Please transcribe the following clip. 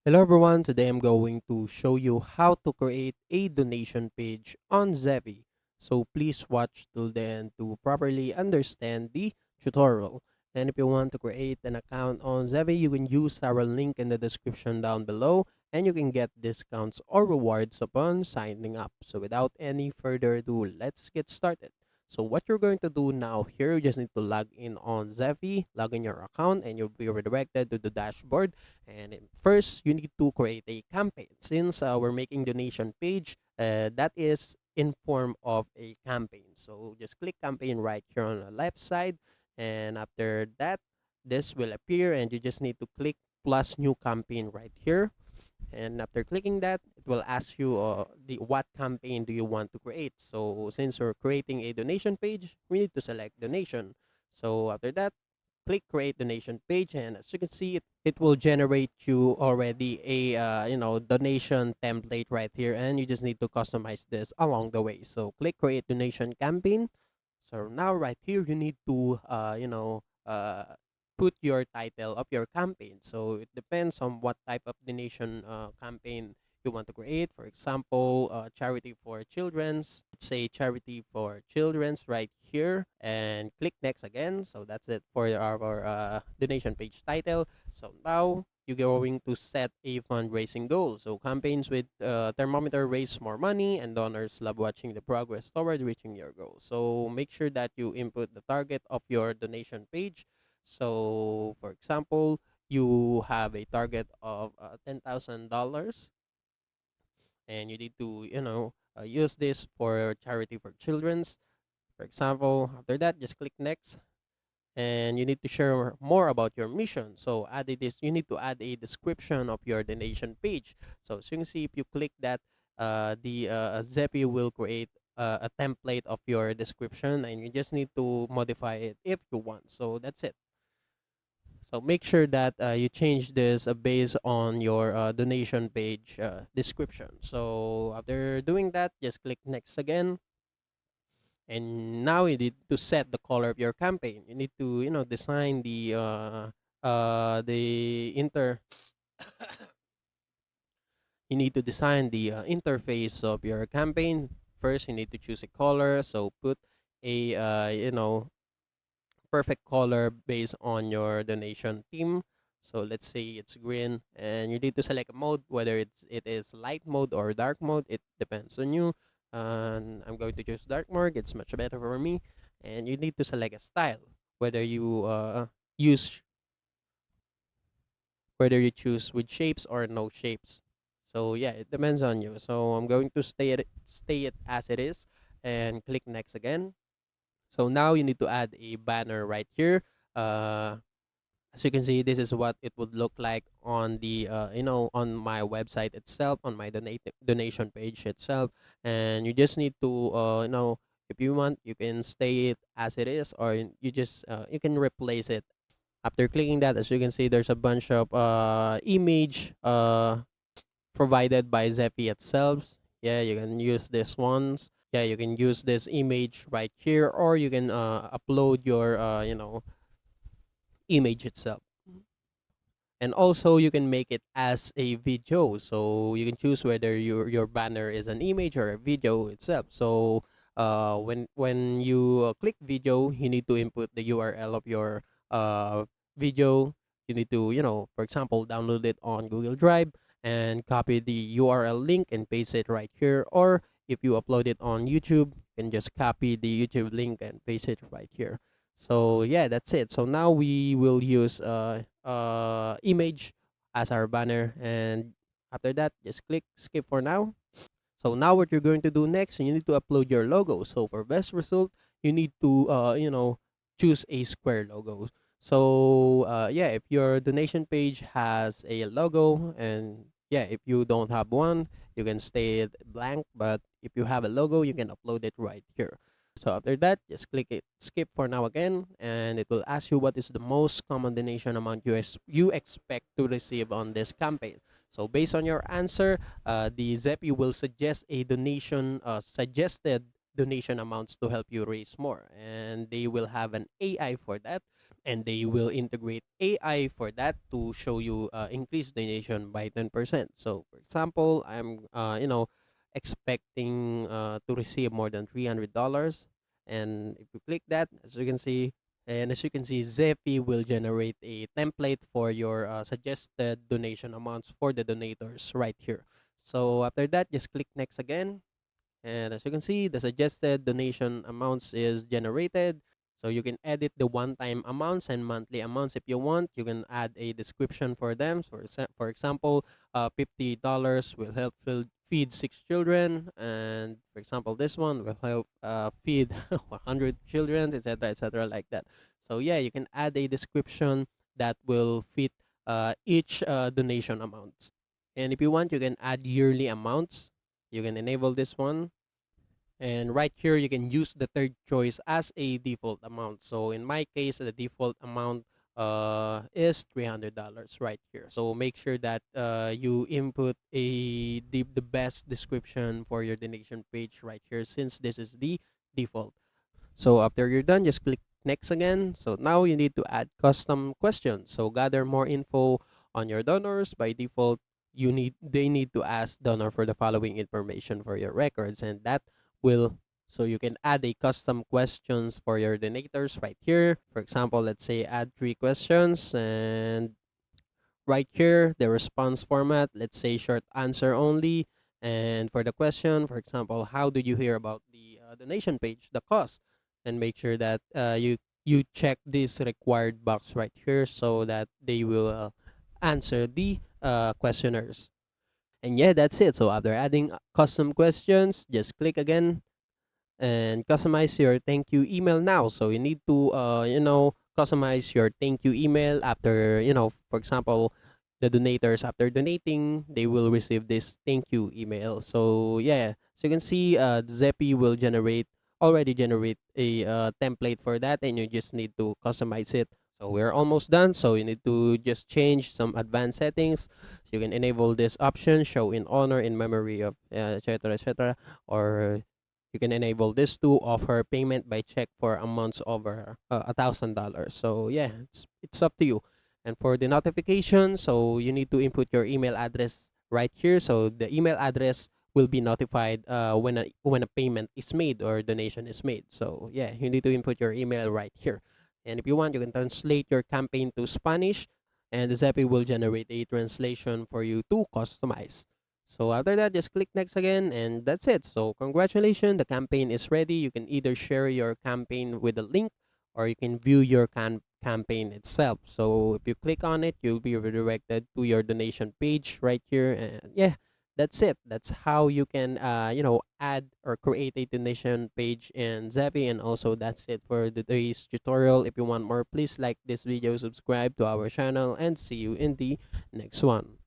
Hello everyone, today I'm going to show you how to create a donation page on Zeffy. So please watch till the end to properly understand the tutorial. And if you want to create an account on Zeffy, you can use our link in the description down below and you can get discounts or rewards upon signing up. So without any further ado, let's get started. So what you're going to do now here, you just need to log in on Zeffy, log in your account, and you'll be redirected to the dashboard. And first, you need to create a campaign. Since we're making donation page, that is in form of a campaign. So just click campaign right here on the left side. And after that, this will appear and you just need to click plus new campaign right here. And after clicking that, it will ask you the what campaign do you want to create. So since we're creating a donation page, we need to select donation. So after that, click create donation page, and as you can see, it will generate you already a donation template right here, and you just need to customize this along the way. So click create donation campaign. So now right here you need to put your title of your campaign. So it depends on what type of donation campaign you want to create. For example, charity for children's. Let's say charity for children's right here, and click next again. So that's it for our donation page title. So now you're going to set a fundraising goal. So campaigns with thermometer raise more money, and donors love watching the progress toward reaching your goal. So make sure that you input the target of your donation page. So for example, you have a target of $10,000, and you need to use this for charity for children's. For example, after that, just click next, and you need to share more about your mission. So you need to add a description of your donation page. So as you can see, if you click that, the Zeffy will create a template of your description, and you just need to modify it if you want. So that's it. So make sure that you change this based on your donation page description. So after doing that, just click next again. And now you need to set the color of your campaign. You need to design the inter you need to design the interface of your campaign. First, you need to choose a color. So put a perfect color based on your donation theme. So let's say it's green, and you need to select a mode, whether it is light mode or dark mode. It depends on you. And I'm going to choose dark mode. It's much better for me. And you need to select a style, whether you use whether you choose with shapes or no shapes. So yeah, it depends on you. So I'm going to stay it as it is, and click next again. So now you need to add a banner right here. Uh, as you can see, this is what it would look like on the on my website itself, on my donation page itself. And you just need to if you want, you can stay it as it is, or you can replace it. After clicking that, as you can see, there's a bunch of image provided by Zeffy itself. Yeah, you can use this ones. Yeah, you can use this image right here, or you can upload your image itself. And also you can make it as a video, so you can choose whether your banner is an image or a video itself. So when you click video, you need to input the URL of your video. You need to, for example, download it on Google Drive and copy the URL link and paste it right here. Or if you upload it on YouTube, you can just copy the YouTube link and paste it right here. So yeah, that's it. So now we will use image as our banner, and after that, just click skip for now. So now what you're going to do next, you need to upload your logo. So for best result, you need to choose a square logo. So yeah, if your donation page has a logo, and yeah, if you don't have one, you can stay it blank. But if you have a logo, you can upload it right here. So after that, just click it skip for now again, and it will ask you what is the most common donation amount you expect to receive on this campaign. So based on your answer, the Zeffy will suggest a suggested donation amounts to help you raise more, and they will have an AI for that. and they will integrate AI for that to show you increased donation by 10%. So, for example, I'm expecting to receive more than $300, and if you click that, as you can see, Zeffy will generate a template for your suggested donation amounts for the donators right here. So after that, just click next again, and as you can see, the suggested donation amounts is generated. So you can edit the one-time amounts and monthly amounts if you want. You can add a description for them. For example, $50 will help feed 6 children, and for example, this one will help feed 100 children, etc., etc., like that. So yeah, you can add a description that will fit each donation amounts. And if you want, you can add yearly amounts. You can enable this one, and right here you can use the third choice as a default amount. So in my case, the default amount is $300 right here. So make sure that you input the best description for your donation page right here, since this is the default. So after you're done, just click next again. So now you need to add custom questions. So gather more info on your donors. By default, they need to ask donor for the following information for your records, and that will, so you can add a custom questions for your donators right here. For example, let's say add 3 questions, and right here the response format, let's say short answer only. And for the question, for example, how did you hear about the donation page, the cost, and make sure that you check this required box right here so that they will answer the questioners. And yeah, that's it. So after adding custom questions, just click again and customize your thank you email now. So you need to customize your thank you email after, for example, the donators, after donating, they will receive this thank you email. So yeah, so you can see Zeffy will already generate a template for that, and you just need to customize it. So we're almost done. So you need to just change some advanced settings. So you can enable this option, show in honor, in memory of, etc., etc., or you can enable this to offer payment by check for amounts over $1,000. So yeah, it's up to you. And for the notification, so you need to input your email address right here. So the email address will be notified when a payment is made or donation is made. So yeah, you need to input your email right here. And if you want, you can translate your campaign to Spanish, and the Zeppi will generate a translation for you to customize. So after that, just click next again, and that's it. So congratulations, the campaign is ready. You can either share your campaign with a link, or you can view your campaign itself. So if you click on it, you'll be redirected to your donation page right here. And yeah, that's it. That's how you can add or create a donation page in Zeffy. And also that's it for today's tutorial. If you want more, please like this video, subscribe to our channel, and see you in the next one.